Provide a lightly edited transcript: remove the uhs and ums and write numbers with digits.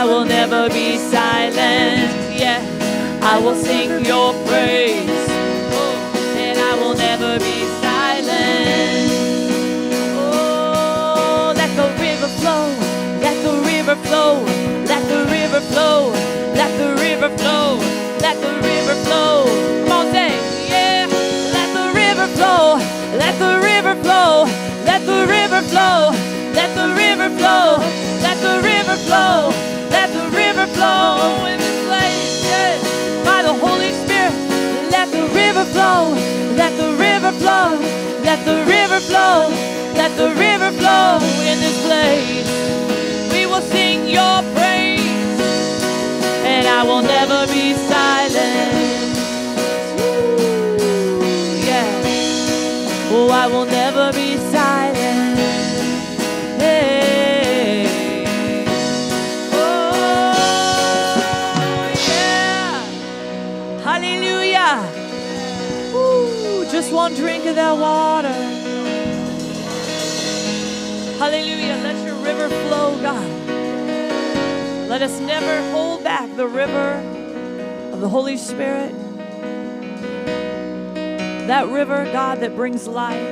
I will never be silent. Yeah, I will sing your praise. Oh, and I will never be silent. Oh, let the river flow. Let the river flow. Let the river flow. Let the river flow. Let the river flow. Come on, say, yeah. Let the river flow. Let the river flow. Let the river flow. Let the river flow. Let the river flow. Let the river flow in this place. Yeah. By the Holy Spirit. Let the river flow. Let the river flow. Let the river flow. Let the river flow in this place. We will sing your praise. And I will never be silent. Ooh, yeah. Oh, I will never be silent. Hey. Oh, yeah. Hallelujah. Ooh, just one drink of that water. Hallelujah. Let your river flow, God. Let us never hold back the river of the Holy Spirit. That river, God, that brings life.